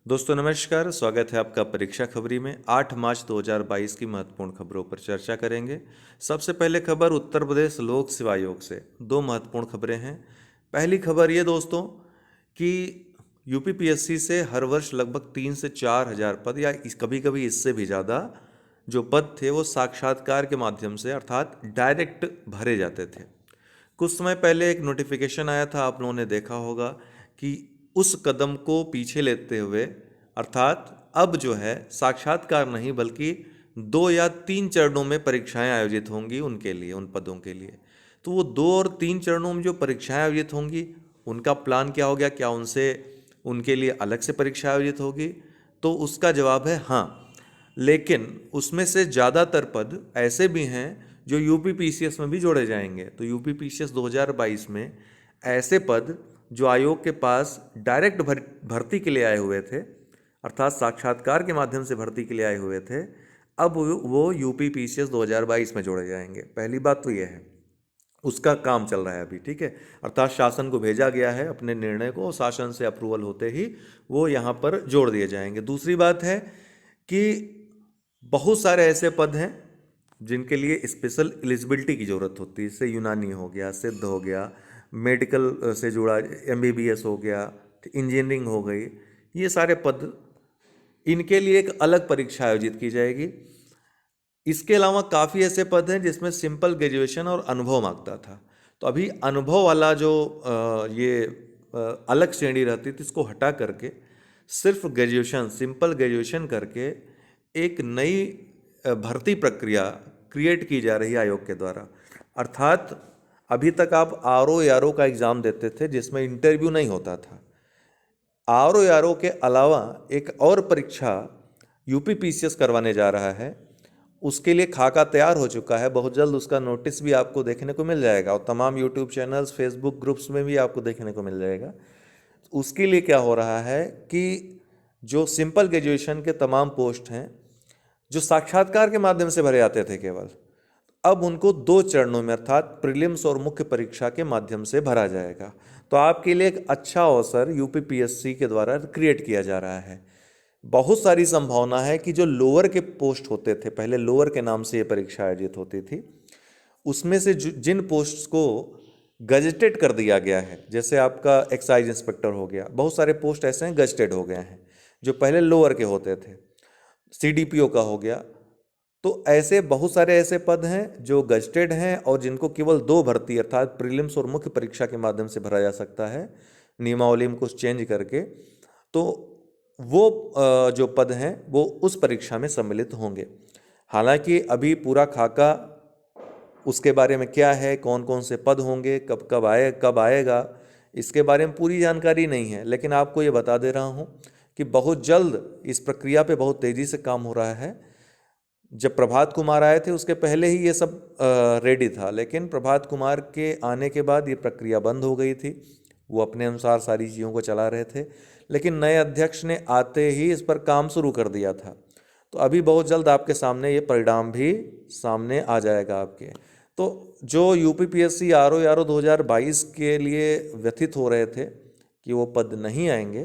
दोस्तों नमस्कार, स्वागत है आपका परीक्षा खबरी में। 8 मार्च 2022 की महत्वपूर्ण खबरों पर चर्चा करेंगे। सबसे पहले खबर उत्तर प्रदेश लोक सेवा आयोग से। दो महत्वपूर्ण खबरें हैं। पहली खबर ये दोस्तों कि यूपीपीएससी से हर वर्ष लगभग 3 से 4 हजार पद या कभी कभी इससे भी ज़्यादा जो पद थे वो साक्षात्कार के माध्यम से अर्थात डायरेक्ट भरे जाते थे। कुछ समय पहले एक नोटिफिकेशन आया था, आप लोगों ने देखा होगा कि उस कदम को पीछे लेते हुए अर्थात अब जो है साक्षात्कार नहीं बल्कि 2 या 3 चरणों में परीक्षाएं आयोजित होंगी उनके लिए, उन पदों के लिए। तो वो 2 और 3 चरणों में जो परीक्षाएं आयोजित होंगी उनका प्लान क्या हो गया, क्या उनसे उनके लिए अलग से परीक्षा आयोजित होगी? तो उसका जवाब है हाँ, लेकिन उसमें से ज़्यादातर पद ऐसे भी हैं जो यूपी पीसीएस में भी जोड़े जाएंगे। तो यूपी पीसीएस 2022 में ऐसे पद जो आयोग के पास डायरेक्ट भर्ती के लिए आए हुए थे अर्थात साक्षात्कार के माध्यम से भर्ती के लिए आए हुए थे, अब वो यूपी पीसीएस 2022 में जोड़े जाएंगे। पहली बात तो यह है, उसका काम चल रहा है अभी, ठीक है। अर्थात शासन को भेजा गया है अपने निर्णय को, शासन से अप्रूवल होते ही वो यहाँ पर जोड़ दिए जाएंगे। दूसरी बात है कि बहुत सारे ऐसे पद हैं जिनके लिए स्पेशल एलिजिबिलिटी की ज़रूरत होती है। जैसे यूनानी हो गया, सिद्ध हो गया, मेडिकल से जुड़ा एमबीबीएस हो गया, इंजीनियरिंग हो गई, ये सारे पद, इनके लिए एक अलग परीक्षा आयोजित की जाएगी। इसके अलावा काफ़ी ऐसे पद हैं जिसमें सिंपल ग्रेजुएशन और अनुभव मांगता था। तो अभी अनुभव वाला जो अलग श्रेणी रहती थी इसको हटा करके सिर्फ ग्रेजुएशन, सिंपल ग्रेजुएशन करके एक नई भर्ती प्रक्रिया क्रिएट की जा रही है आयोग के द्वारा। अर्थात अभी तक आप आरओ का एग्ज़ाम देते थे जिसमें इंटरव्यू नहीं होता था। आरओ के अलावा एक और परीक्षा यूपी पीसीएस करवाने जा रहा है। उसके लिए खाका तैयार हो चुका है, बहुत जल्द उसका नोटिस भी आपको देखने को मिल जाएगा और तमाम यूट्यूब चैनल्स, फेसबुक ग्रुप्स में भी आपको देखने को मिल जाएगा। उसके लिए क्या हो रहा है कि जो सिंपल ग्रेजुएशन के तमाम पोस्ट हैं जो साक्षात्कार के माध्यम से भरे जाते थे केवल, अब उनको 2 चरणों में अर्थात प्रीलिम्स और मुख्य परीक्षा के माध्यम से भरा जाएगा। तो आपके लिए एक अच्छा अवसर यूपी पीएससी के द्वारा क्रिएट किया जा रहा है। बहुत सारी संभावना है कि जो लोअर के पोस्ट होते थे, पहले लोअर के नाम से ये परीक्षा आयोजित होती थी, उसमें से जिन पोस्ट्स को गजटेड कर दिया गया है, जैसे आपका एक्साइज इंस्पेक्टर हो गया, बहुत सारे पोस्ट ऐसे हैं गजटेड हो गए हैं जो पहले लोअर के होते थे, सीडीपीओ का हो गया। तो ऐसे बहुत सारे ऐसे पद हैं जो गजटेड हैं और जिनको केवल 2 भर्ती अर्थात प्रीलिम्स और मुख्य परीक्षा के माध्यम से भरा जा सकता है, नियमावली में कुछ चेंज करके। तो वो जो पद हैं वो उस परीक्षा में सम्मिलित होंगे। हालांकि अभी पूरा खाका उसके बारे में क्या है, कौन कौन से पद होंगे, कब आएगा, इसके बारे में पूरी जानकारी नहीं है। लेकिन आपको ये बता दे रहा हूँ कि बहुत जल्द इस प्रक्रिया पे बहुत तेज़ी से काम हो रहा है। जब प्रभात कुमार आए थे उसके पहले ही ये सब रेडी था, लेकिन प्रभात कुमार के आने के बाद ये प्रक्रिया बंद हो गई थी। वो अपने अनुसार सारी चीज़ों को चला रहे थे, लेकिन नए अध्यक्ष ने आते ही इस पर काम शुरू कर दिया था। तो अभी बहुत जल्द आपके सामने ये परिणाम भी सामने आ जाएगा आपके। तो जो यूपीपीएससी आरओ 2022 के लिए व्यथित हो रहे थे कि वो पद नहीं आएंगे,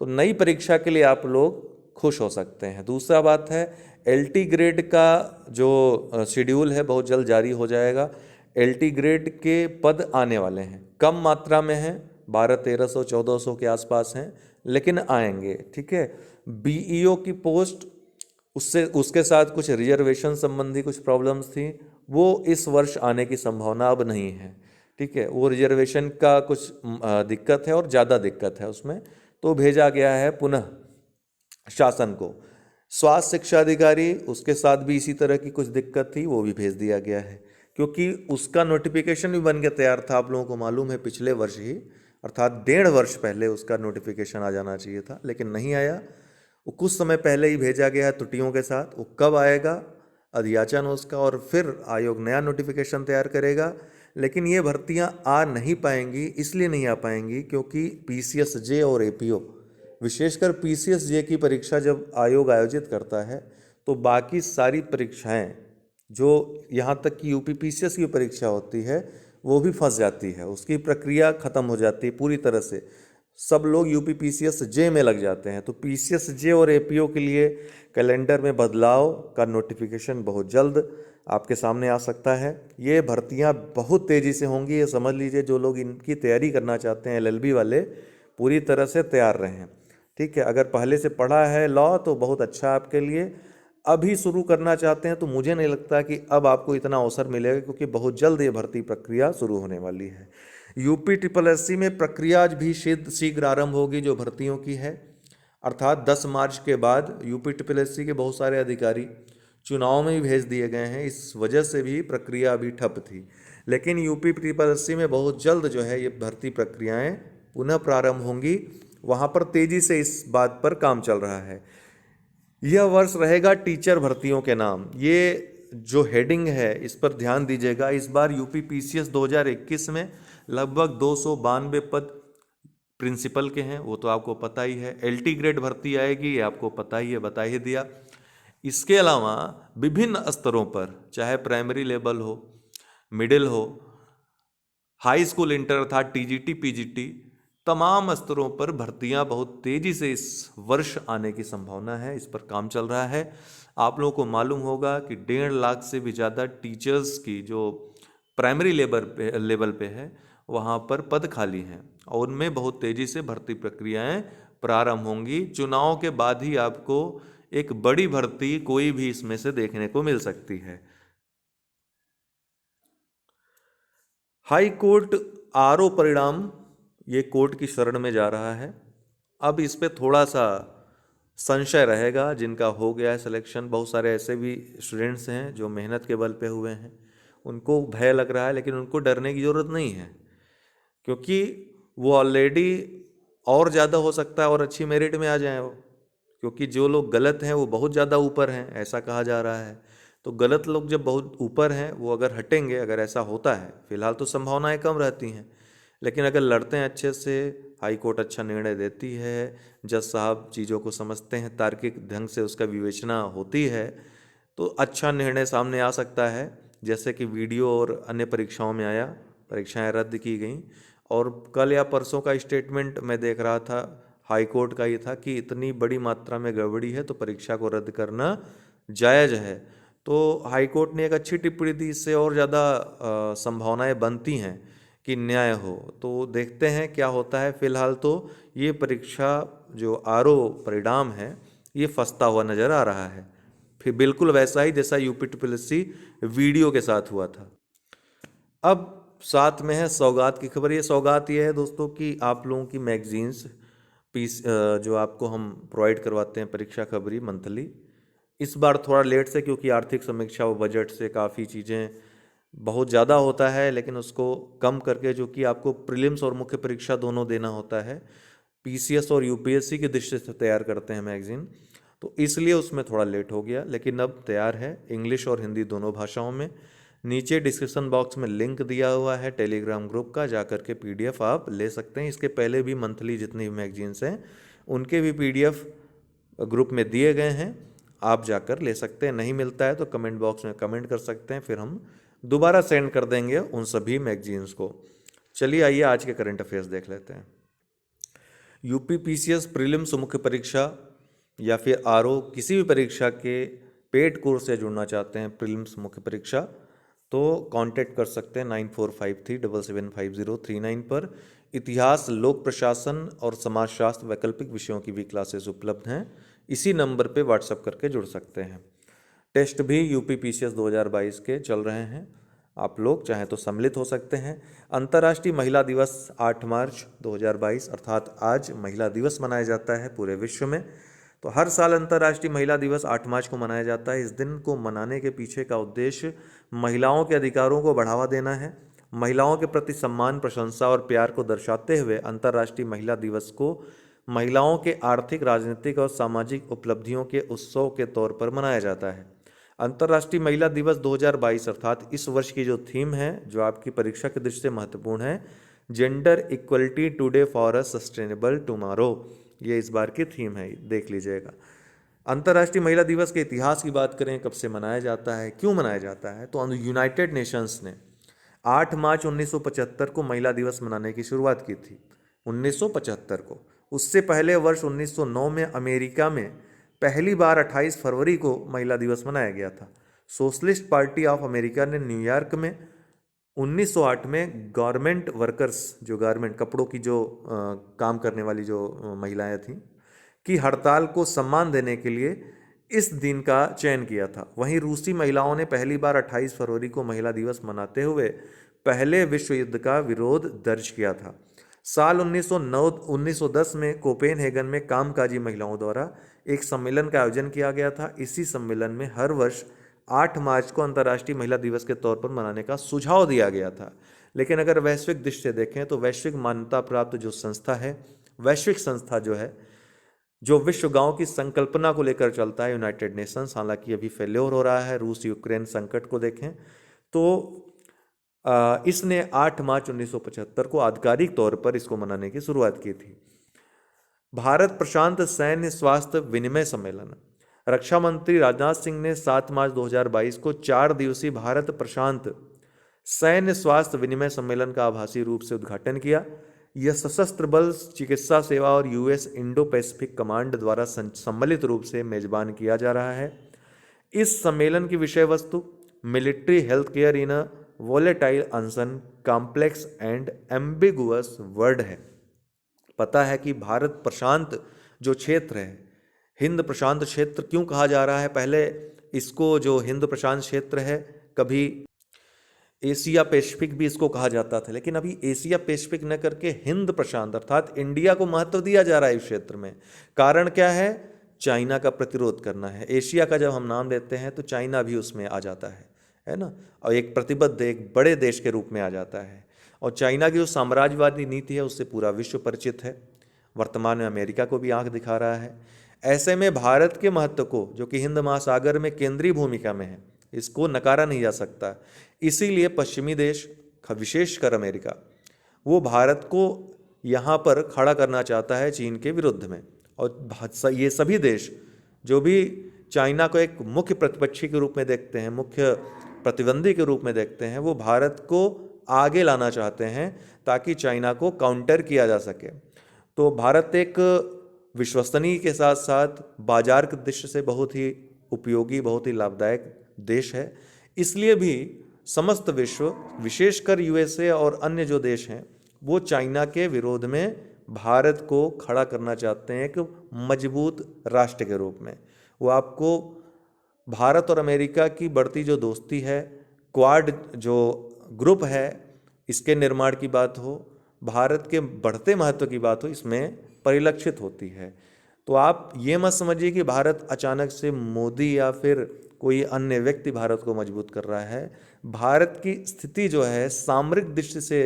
तो नई परीक्षा के लिए आप लोग खुश हो सकते हैं। दूसरा बात है, एलटी ग्रेड का जो शेड्यूल है बहुत जल्द जारी हो जाएगा। एलटी ग्रेड के पद आने वाले हैं, कम मात्रा में हैं, 1200-1300 1400 के आसपास हैं, लेकिन आएंगे, ठीक है। बीईओ की पोस्ट, उससे उसके साथ कुछ रिजर्वेशन संबंधी कुछ प्रॉब्लम्स थी, वो इस वर्ष आने की संभावना अब नहीं है, ठीक है। वो रिजर्वेशन का कुछ दिक्कत है और ज़्यादा दिक्कत है उसमें, तो भेजा गया है पुनः शासन को। स्वास्थ्य शिक्षा अधिकारी, उसके साथ भी इसी तरह की कुछ दिक्कत थी, वो भी भेज दिया गया है, क्योंकि उसका नोटिफिकेशन भी बन के तैयार था। आप लोगों को मालूम है पिछले वर्ष ही अर्थात 1.5 वर्ष पहले उसका नोटिफिकेशन आ जाना चाहिए था, लेकिन नहीं आया। वो कुछ समय पहले ही भेजा गया है त्रुटियों के साथ। वो कब आएगा, अधियाचन उसका, और फिर आयोग नया नोटिफिकेशन तैयार करेगा। लेकिन ये भर्तियां आ नहीं पाएंगी, इसलिए नहीं आ पाएंगी क्योंकि पीसीएस जे और एपीओ, विशेषकर पीसीएस जे की परीक्षा जब आयोग आयोजित करता है तो बाकी सारी परीक्षाएं, जो यहाँ तक कि यूपी पीसीएस की परीक्षा होती है, वो भी फंस जाती है, उसकी प्रक्रिया खत्म हो जाती है पूरी तरह से। सब लोग यूपी पीसीएस जे में लग जाते हैं। तो पीसीएस जे और एपीओ के लिए कैलेंडर में बदलाव का नोटिफिकेशन बहुत जल्द आपके सामने आ सकता है। ये भर्तियां बहुत तेज़ी से होंगी, ये समझ लीजिए। जो लोग इनकी तैयारी करना चाहते हैं एलएलबी वाले, पूरी तरह से तैयार रहें। ठीक है, अगर पहले से पढ़ा है लॉ तो बहुत अच्छा आपके लिए। अभी शुरू करना चाहते हैं तो मुझे नहीं लगता कि अब आपको इतना अवसर मिलेगा, क्योंकि बहुत जल्द ये भर्ती प्रक्रिया शुरू होने वाली है। यूपी ट्रिपल एससी में प्रक्रिया आज भी शीघ्र आरंभ होगी जो भर्तियों की है, अर्थात 10 मार्च के बाद यूपी ट्रिपल एससी के बहुत सारे अधिकारी चुनाव में भी भेज दिए गए हैं। इस वजह से भी प्रक्रिया अभी ठप थी, लेकिन यूपी ट्रिपल एससी में बहुत जल्द जो है ये भर्ती प्रक्रियाएं पुनः प्रारंभ होंगी। वहाँ पर तेजी से इस बात पर काम चल रहा है। यह वर्ष रहेगा टीचर भर्तियों के नाम। ये जो हेडिंग है इस पर ध्यान दीजिएगा। इस बार यूपी पीसीएस 2021 में लगभग 292 पद प्रिंसिपल के हैं, वो तो आपको पता ही है। एलटी ग्रेड भर्ती आएगी, ये आपको पता ही है, बता ही दिया। इसके अलावा विभिन्न स्तरों पर, चाहे प्राइमरी लेवल हो, मिडिल हो, हाई स्कूल इंटर अर्थात टीजीटी पीजीटी, तमाम स्तरों पर भर्तियां बहुत तेजी से इस वर्ष आने की संभावना है। इस पर काम चल रहा है। आप लोगों को मालूम होगा कि 1.5 लाख से भी ज़्यादा टीचर्स की जो प्राइमरी लेवल पे है वहाँ पर पद खाली हैं, और उनमें बहुत तेजी से भर्ती प्रक्रियाएं प्रारंभ होंगी। चुनाव के बाद ही आपको एक बड़ी भर्ती कोई भी इसमें से देखने को मिल सकती है। हाई कोर्ट आरओ परिणाम ये कोर्ट की शरण में जा रहा है। अब इस पे थोड़ा सा संशय रहेगा। जिनका हो गया है सिलेक्शन, बहुत सारे ऐसे भी स्टूडेंट्स हैं जो मेहनत के बल पे हुए हैं, उनको भय लग रहा है, लेकिन उनको डरने की ज़रूरत नहीं है, क्योंकि वो ऑलरेडी और ज़्यादा हो सकता है और अच्छी मेरिट में आ जाएं वो, क्योंकि जो लोग गलत हैं वो बहुत ज़्यादा ऊपर हैं, ऐसा कहा जा रहा है। तो गलत लोग जब बहुत ऊपर हैं, वो अगर हटेंगे, अगर ऐसा होता है, फिलहाल तो संभावनाएं कम रहती हैं, लेकिन अगर लड़ते हैं अच्छे से, हाई कोर्ट अच्छा निर्णय देती है, जज साहब चीज़ों को समझते हैं, तार्किक ढंग से उसका विवेचना होती है, तो अच्छा निर्णय सामने आ सकता है। जैसे कि वीडियो और अन्य परीक्षाओं में आया, परीक्षाएं रद्द की गई। और कल या परसों का स्टेटमेंट मैं देख रहा था, हाई कोर्ट का ये था कि इतनी बड़ी मात्रा में गड़बड़ी है तो परीक्षा को रद्द करना जायज़ है। तो हाई कोर्ट ने एक अच्छी टिप्पणी दी, इससे और ज़्यादा संभावनाएं बनती हैं कि न्याय हो। तो देखते हैं क्या होता है। फिलहाल तो ये परीक्षा जो आरओ परिणाम है ये फंसता हुआ नज़र आ रहा है, फिर बिल्कुल वैसा ही जैसा यूपी ट्रिपल एससी वीडियो के साथ हुआ था। अब साथ में है सौगात की खबर। ये सौगात ये है दोस्तों कि आप लोगों की मैगजीन्स पीस जो आपको हम प्रोवाइड करवाते हैं, परीक्षा खबरी मंथली, इस बार थोड़ा लेट से, क्योंकि आर्थिक समीक्षा व बजट से काफ़ी चीज़ें बहुत ज़्यादा होता है, लेकिन उसको कम करके, जो कि आपको प्रीलिम्स और मुख्य परीक्षा दोनों देना होता है, पीसीएस और यूपीएससी की दृष्टि से तैयार करते हैं मैगजीन, तो इसलिए उसमें थोड़ा लेट हो गया, लेकिन अब तैयार है इंग्लिश और हिंदी दोनों भाषाओं में। नीचे डिस्क्रिप्शन बॉक्स में लिंक दिया हुआ है टेलीग्राम ग्रुप का, जा कर के पीडीएफ आप ले सकते हैं। इसके पहले भी मंथली जितनी भी मैगजीन्स हैं उनके भी पीडीएफ ग्रुप में दिए गए हैं, आप जाकर ले सकते हैं। नहीं मिलता है तो कमेंट बॉक्स में कमेंट कर सकते हैं, फिर हम दोबारा सेंड कर देंगे उन सभी मैगजीन्स को। चलिए आइए आज के करंट अफेयर्स देख लेते हैं। यूपी पीसीएस प्रीलिम्स मुख्य परीक्षा या फिर आरओ किसी भी परीक्षा के पेड कोर्स से जुड़ना चाहते हैं, प्रीलिम्स मुख्य परीक्षा, तो कांटेक्ट कर सकते हैं 9453775039 पर। इतिहास, लोक प्रशासन और समाजशास्त्र वैकल्पिक विषयों की भी क्लासेस उपलब्ध हैं, इसी नंबर पे व्हाट्सएप करके जुड़ सकते हैं। टेस्ट भी यूपी पीसीएस 2022 के चल रहे हैं, आप लोग चाहें तो सम्मिलित हो सकते हैं। अंतर्राष्ट्रीय महिला दिवस 8 मार्च 2022 अर्थात आज महिला दिवस मनाया जाता है पूरे विश्व में। तो हर साल अंतर्राष्ट्रीय महिला दिवस 8 मार्च को मनाया जाता है। इस दिन को मनाने के पीछे का उद्देश्य महिलाओं के अधिकारों को बढ़ावा देना है। महिलाओं के प्रति सम्मान, प्रशंसा और प्यार को दर्शाते हुए अंतर्राष्ट्रीय महिला दिवस को महिलाओं के आर्थिक, राजनीतिक और सामाजिक उपलब्धियों के उत्सव के तौर पर मनाया जाता है। अंतर्राष्ट्रीय महिला दिवस 2022 अर्थात इस वर्ष की जो थीम है, जो आपकी परीक्षा की दृष्टि से महत्वपूर्ण है, gender equality today for a sustainable tomorrow, ये इस बार की थीम है, देख लीजिएगा। अंतर्राष्ट्रीय महिला दिवस के इतिहास की बात करें, कब से मनाया जाता है, क्यों मनाया जाता है, तो यूनाइटेड नेशंस ने 8 मार्च 1975 को महिला दिवस मनाने की शुरुआत की थी। 1975 को। उससे पहले वर्ष 1909 में अमेरिका में पहली बार 28 फरवरी को महिला दिवस मनाया गया था। सोशलिस्ट पार्टी ऑफ अमेरिका ने न्यूयॉर्क में 1908 में गारमेंट वर्कर्स, जो गारमेंट कपड़ों की जो काम करने वाली जो महिलाएं थीं, की हड़ताल को सम्मान देने के लिए इस दिन का चयन किया था। वहीं रूसी महिलाओं ने पहली बार 28 फरवरी को महिला दिवस मनाते हुए पहले विश्व युद्ध का विरोध दर्ज किया था। साल 1910 में कोपेनहेगन में कामकाजी महिलाओं द्वारा एक सम्मेलन का आयोजन किया गया था। इसी सम्मेलन में हर वर्ष 8 मार्च को अंतर्राष्ट्रीय महिला दिवस के तौर पर मनाने का सुझाव दिया गया था। लेकिन अगर वैश्विक दृष्टि से देखें तो वैश्विक मान्यता प्राप्त जो संस्था है, वैश्विक संस्था जो है, जो विश्व गांव की संकल्पना को लेकर चलता है, यूनाइटेड नेशंस, हालांकि अभी फेल्योर हो रहा है। रूस यूक्रेन संकट को देखें तो इसने 8 मार्च 1975 को आधिकारिक तौर पर इसको मनाने की शुरुआत की थी। भारत प्रशांत सैन्य स्वास्थ्य विनिमय सम्मेलन, रक्षा मंत्री राजनाथ सिंह ने 7 मार्च 2022 को 4 दिवसीय भारत प्रशांत सैन्य स्वास्थ्य विनिमय सम्मेलन का आभासी रूप से उद्घाटन किया। यह सशस्त्र बल चिकित्सा सेवा और यूएस इंडो पैसिफिक कमांड द्वारा सम्मिलित रूप से मेजबान किया जा रहा है। इस सम्मेलन की विषय वस्तु military health care in a volatile uncertain complex and ambiguous world है। पता है कि भारत प्रशांत जो क्षेत्र है, हिंद प्रशांत क्षेत्र क्यों कहा जा रहा है? पहले इसको जो हिंद प्रशांत क्षेत्र है, कभी एशिया पैसिफिक भी इसको कहा जाता था, लेकिन अभी एशिया पैसिफिक न करके हिंद प्रशांत अर्थात इंडिया को महत्व दिया जा रहा है इस क्षेत्र में। कारण क्या है? चाइना का प्रतिरोध करना है। एशिया का जब हम नाम देते हैं तो चाइना भी उसमें आ जाता है ना, और एक प्रतिबद्ध, एक बड़े देश के रूप में आ जाता है। और चाइना की जो साम्राज्यवादी नीति है उससे पूरा विश्व परिचित है। वर्तमान में अमेरिका को भी आंख दिखा रहा है। ऐसे में भारत के महत्व को, जो कि हिंद महासागर में केंद्रीय भूमिका में है, इसको नकारा नहीं जा सकता। इसीलिए पश्चिमी देश, विशेषकर अमेरिका, वो भारत को यहाँ पर खड़ा करना चाहता है चीन के विरुद्ध में। और ये सभी देश जो भी चाइना को एक मुख्य प्रतिपक्षी के रूप में देखते हैं, मुख्य प्रतिद्वंदी के रूप में देखते हैं, वो भारत को आगे लाना चाहते हैं ताकि चाइना को काउंटर किया जा सके। तो भारत एक विश्वसनीय के साथ साथ बाजार की दृष्टि से बहुत ही उपयोगी, बहुत ही लाभदायक देश है। इसलिए भी समस्त विश्व, विशेषकर यूएसए और अन्य जो देश हैं, वो चाइना के विरोध में भारत को खड़ा करना चाहते हैं एक मजबूत राष्ट्र के रूप में। वो आपको भारत और अमेरिका की बढ़ती जो दोस्ती है, क्वाड जो ग्रुप है, इसके निर्माण की बात हो, भारत के बढ़ते महत्व की बात हो, इसमें परिलक्षित होती है। तो आप ये मत समझिए कि भारत अचानक से मोदी या फिर कोई अन्य व्यक्ति भारत को मजबूत कर रहा है। भारत की स्थिति जो है सामरिक दृष्टि से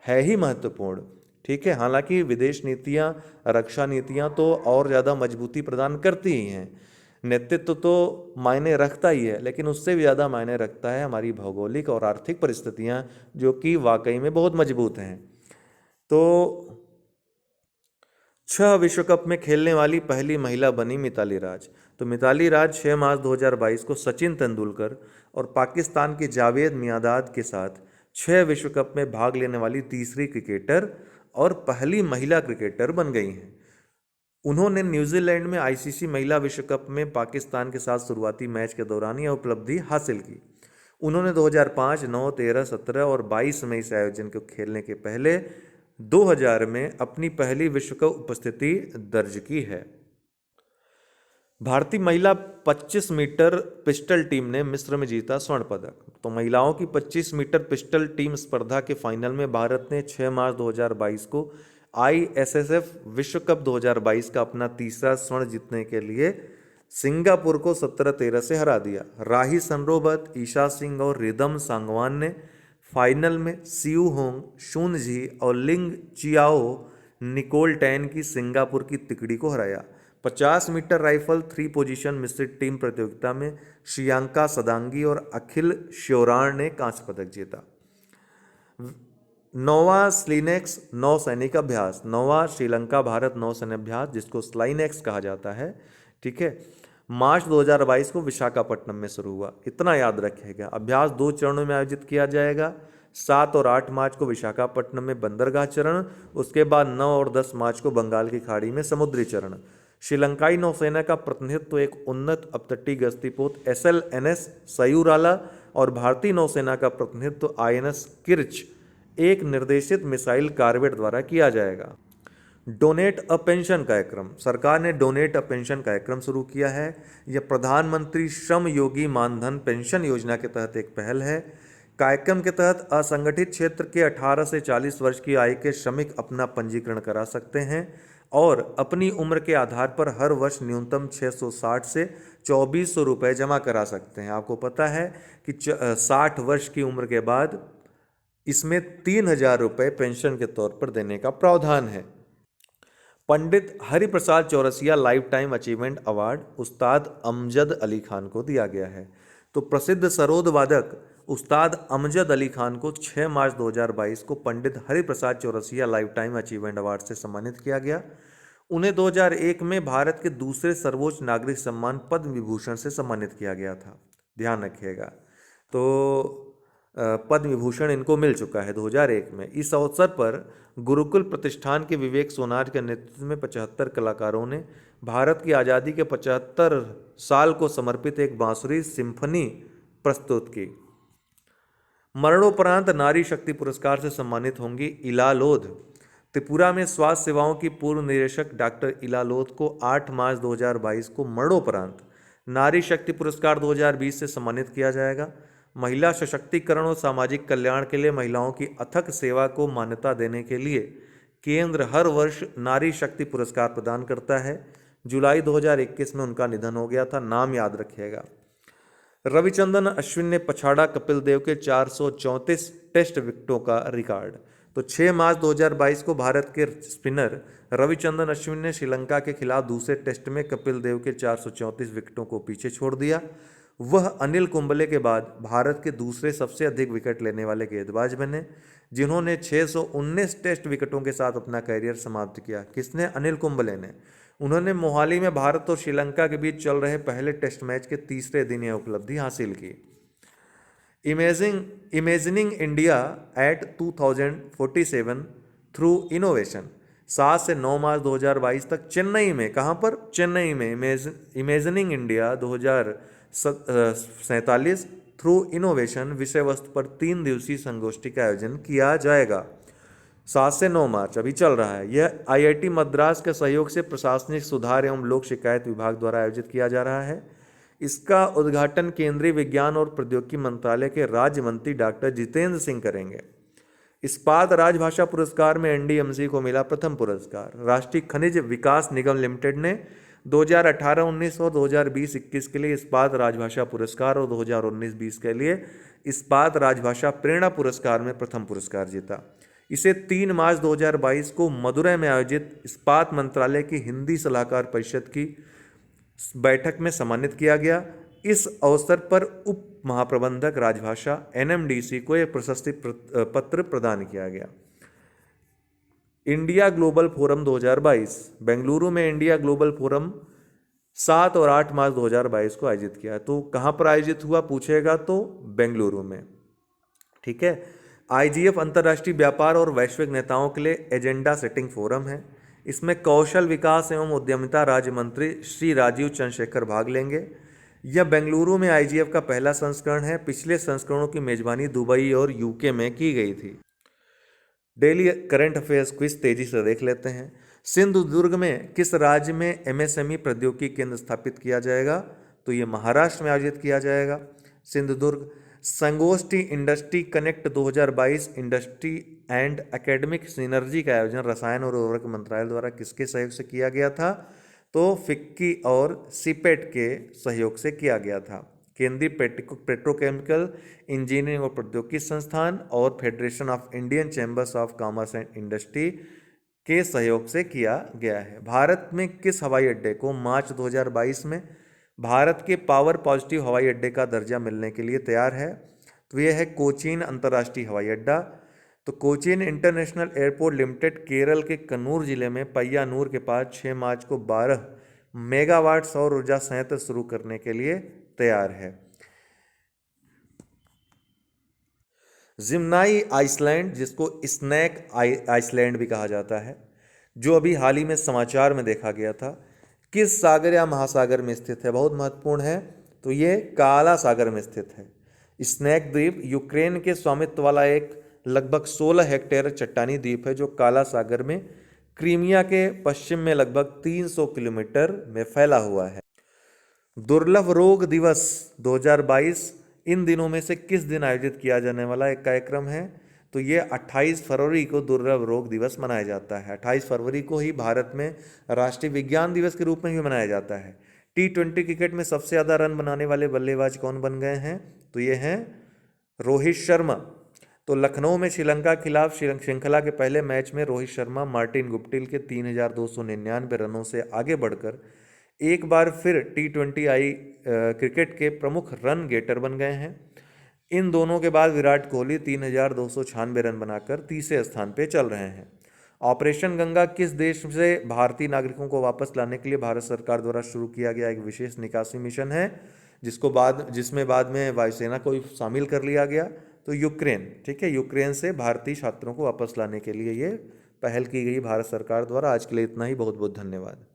है ही महत्वपूर्ण, ठीक है। हालांकि विदेश नीतियां, रक्षा नीतियां तो और ज़्यादा मजबूती प्रदान करती ही हैं। नेतृत्व तो मायने रखता ही है, लेकिन उससे भी ज़्यादा मायने रखता है हमारी भौगोलिक और आर्थिक परिस्थितियां, जो कि वाकई में बहुत मजबूत हैं। तो 6 विश्व कप में खेलने वाली पहली महिला बनी मिताली राज। तो मिताली राज 6 मार्च 2022 को सचिन तेंदुलकर और पाकिस्तान के जावेद मियांदाद के साथ 6 विश्व कप में भाग लेने वाली तीसरी क्रिकेटर और पहली महिला क्रिकेटर बन गई हैं। उन्होंने न्यूजीलैंड में आईसीसी महिला विश्व कप में पाकिस्तान के साथ शुरुआती मैच के दौरान यह उपलब्धि हासिल की। उन्होंने 2005, 9, 13, 17 और 22 में इस आयोजन को खेलने के पहले 2000 में अपनी पहली विश्व कप उपस्थिति दर्ज की है। भारतीय महिला 25 मीटर पिस्टल टीम ने मिस्र में जीता स्वर्ण पदक। तो महिलाओं की 25 मीटर पिस्टल टीम स्पर्धा के फाइनल में भारत ने 6 मार्च 2022 को ISSF विश्व कप 2022 का अपना तीसरा स्वर्ण जीतने के लिए सिंगापुर को 17-13 से हरा दिया। राही सनरोबत, ईशा सिंह और रिदम सांगवान ने फाइनल में सियू होंग, शून जी और लिंग चियाओ निकोल टैन की सिंगापुर की तिकड़ी को हराया। 50 मीटर राइफल 3 पोजीशन मिश्रित टीम प्रतियोगिता में श्रियंका सदांगी और अखिल श्योराण ने कांस्य पदक जीता। 9वां स्लाइनेक्स नौसैनिक अभ्यास, 9वां श्रीलंका भारत नौसैन्य अभ्यास, जिसको स्लाइनेक्स कहा जाता है, ठीक है, मार्च 2022 को विशाखापट्टनम में शुरू हुआ। इतना याद रखिएगा, अभ्यास 2 चरणों में आयोजित किया जाएगा। 7 और 8 मार्च को विशाखापट्टनम में बंदरगाह चरण, उसके बाद 9 और 10 मार्च को बंगाल की खाड़ी में समुद्री चरण। श्रीलंकाई नौसेना का प्रतिनिधित्व एक उन्नत अपतटीय गश्तीपोत SLNS सयूराला और भारतीय नौसेना का प्रतिनिधित्व INS किर्च एक निर्देशित मिसाइल कार्वेट द्वारा किया जाएगा। डोनेट अ पेंशन कार्यक्रम, सरकार ने डोनेट अ पेंशन कार्यक्रम शुरू किया है। यह प्रधानमंत्री श्रम योगी मानधन पेंशन योजना के तहत एक पहल है। कार्यक्रम के तहत असंगठित क्षेत्र के 18 से 40 वर्ष की आयु के श्रमिक अपना पंजीकरण करा सकते हैं और अपनी उम्र के आधार पर हर वर्ष न्यूनतम 660 से 2400 रुपये जमा करा सकते हैं। आपको पता है कि 60 वर्ष की उम्र के बाद इसमें 3000 रुपये पेंशन के तौर पर देने का प्रावधान है। Pandit Hariprasad Chaurasia lifetime achievement award Ustad Amjad Ali Khan को दिया गया है। तो प्रसिद्ध सरोद वादक उस्ताद अमजद अली खान को 6 मार्च 2022 को Pandit Hariprasad Chaurasia lifetime achievement award से सम्मानित किया गया। उन्हें 2001 में भारत के दूसरे सर्वोच्च नागरिक सम्मान पद्म विभूषण से सम्मानित किया गया था, ध्यान रखिएगा। तो पद्म विभूषण इनको मिल चुका है 2001 में। इस अवसर पर गुरुकुल प्रतिष्ठान के विवेक सोनार के नेतृत्व में 75 कलाकारों ने भारत की आज़ादी के 75 साल को समर्पित एक बांसुरी सिम्फनी प्रस्तुत की। मरणोपरांत नारी शक्ति पुरस्कार से सम्मानित होंगी इला लोध। त्रिपुरा में स्वास्थ्य सेवाओं की पूर्व निदेशक डॉक्टर इला लोध को 8 मार्च 2022 को मरणोपरांत नारी शक्ति पुरस्कार 2020 से सम्मानित किया जाएगा। महिला सशक्तिकरण और सामाजिक कल्याण के लिए महिलाओं की अथक सेवा को मान्यता देने के लिए केंद्र हर वर्ष नारी शक्ति पुरस्कार प्रदान करता है। जुलाई 2021 में उनका निधन हो गया था, नाम याद रखिएगा। रविचंद्रन अश्विन ने पछाड़ा कपिल देव के 434 टेस्ट विकेटों का रिकॉर्ड। तो 6 मार्च 2022 को भारत के स्पिनर रविचंद्रन अश्विन ने श्रीलंका के खिलाफ दूसरे टेस्ट में कपिल देव के 434 विकेटों को पीछे छोड़ दिया। वह अनिल कुंबले के बाद भारत के दूसरे सबसे अधिक विकेट लेने वाले गेंदबाज बने, जिन्होंने 619 टेस्ट विकेटों के साथ अपना करियर समाप्त किया। किसने? अनिल कुंबले ने। उन्होंने मोहाली में भारत और श्रीलंका के बीच चल रहे पहले टेस्ट मैच के तीसरे दिन यह उपलब्धि हासिल की। Imagining India at 2047 through innovation 7 से 9 मार्च 2022 तक चेन्नई में, कहाँ पर? चेन्नई में इमेजिनिंग इंडिया 2047 थ्रू इनोवेशन विषय वस्तु पर 3 दिवसीय संगोष्ठी का आयोजन किया जाएगा। 7 से 9 मार्च अभी चल रहा है। यह IIT मद्रास के सहयोग से प्रशासनिक सुधार एवं लोक शिकायत विभाग द्वारा आयोजित किया जा रहा है। इसका उद्घाटन केंद्रीय विज्ञान और प्रौद्योगिकी मंत्रालय के राज्य मंत्री डॉक्टर जितेंद्र सिंह करेंगे। इस्पात राजभाषा पुरस्कार में NDMC को मिला प्रथम पुरस्कार। राष्ट्रीय खनिज विकास निगम लिमिटेड ने 2018-19 और 2020-21 के लिए इस्पात राजभाषा पुरस्कार और 2019-20 के लिए इस्पात राजभाषा प्रेरणा पुरस्कार में प्रथम पुरस्कार जीता। इसे 3 मार्च 2022 को मदुरै में आयोजित इस्पात मंत्रालय की हिंदी सलाहकार परिषद की बैठक में सम्मानित किया गया। इस अवसर पर उप महाप्रबंधक राजभाषा NMDC को एक प्रशस्ति पत्र प्रदान किया गया। इंडिया ग्लोबल फोरम 2022 बेंगलुरु में इंडिया ग्लोबल फोरम 7 और 8 मार्च 2022 को आयोजित किया है। तो कहाँ पर आयोजित हुआ पूछेगा तो बेंगलुरु में, ठीक है। IGF अंतर्राष्ट्रीय व्यापार और वैश्विक नेताओं के लिए एजेंडा सेटिंग फोरम है। इसमें कौशल विकास एवं उद्यमिता राज्य मंत्री श्री राजीव चंद्रशेखर भाग लेंगे। यह बेंगलुरु में IGF का पहला संस्करण है। पिछले संस्करणों की मेजबानी दुबई और UK में की गई थी। डेली करंट अफेयर्स क्विज तेजी से देख लेते हैं। सिंधुदुर्ग में किस राज्य में MSME प्रौद्योगिकी केंद्र स्थापित किया जाएगा? तो ये महाराष्ट्र में आयोजित किया जाएगा। सिंधुदुर्ग संगोष्ठी industry connect 2022 industry and academic synergy का आयोजन रसायन और उर्वरक मंत्रालय द्वारा किसके सहयोग से किया गया था? तो फिक्की और सिपेट के सहयोग से किया गया था। केंद्रीय पेट्रोकेमिकल इंजीनियरिंग और प्रौद्योगिकी संस्थान और federation of Indian chambers of commerce and industry के सहयोग से किया गया है। भारत में किस हवाई अड्डे को मार्च 2022 में भारत के पावर पॉजिटिव हवाई अड्डे का दर्जा मिलने के लिए तैयार है? तो यह है कोचीन अंतर्राष्ट्रीय हवाई अड्डा। तो Cochin international airport limited Kerala के कन्नूर जिले में पय्यानूर के पास 6 मार्च को 12 मेगावाट सौर ऊर्जा संयंत्र शुरू करने के लिए तैयार है। जिम्नाई आइसलैंड, जिसको स्नैक आइसलैंड भी कहा जाता है, जो अभी हाल ही में समाचार में देखा गया था, किस सागर या महासागर में स्थित है? बहुत महत्वपूर्ण है। तो ये काला सागर में स्थित है। स्नैक द्वीप यूक्रेन के स्वामित्व वाला एक लगभग 16 हेक्टेयर चट्टानी द्वीप है, जो काला सागर में क्रीमिया के पश्चिम में लगभग 300 किलोमीटर में फैला हुआ है। दुर्लभ रोग दिवस 2022 इन दिनों में से किस दिन आयोजित किया जाने वाला एक कार्यक्रम है? तो ये 28 फरवरी को दुर्लभ रोग दिवस मनाया जाता है। 28 फरवरी को ही भारत में राष्ट्रीय विज्ञान दिवस के रूप में भी मनाया जाता है। T20 क्रिकेट में सबसे ज़्यादा रन बनाने वाले बल्लेबाज कौन बन गए हैं? तो ये हैं रोहित शर्मा। तो लखनऊ में श्रीलंका के खिलाफ श्रृंखला के पहले मैच में रोहित शर्मा मार्टिन गुप्टिल के 3,299 रनों से आगे बढ़कर एक बार फिर T20 क्रिकेट के प्रमुख रन गेटर बन गए हैं। इन दोनों के बाद विराट कोहली 3,296 रन बनाकर तीसरे स्थान पर चल रहे हैं। ऑपरेशन गंगा किस देश से भारतीय नागरिकों को वापस लाने के लिए भारत सरकार द्वारा शुरू किया गया एक विशेष निकासी मिशन है, जिसमें बाद में वायुसेना को भी शामिल कर लिया गया? तो यूक्रेन। ठीक है, यूक्रेन से भारतीय छात्रों को वापस लाने के लिए ये पहल की गई भारत सरकार द्वारा। आज के लिए इतना ही। बहुत बहुत धन्यवाद।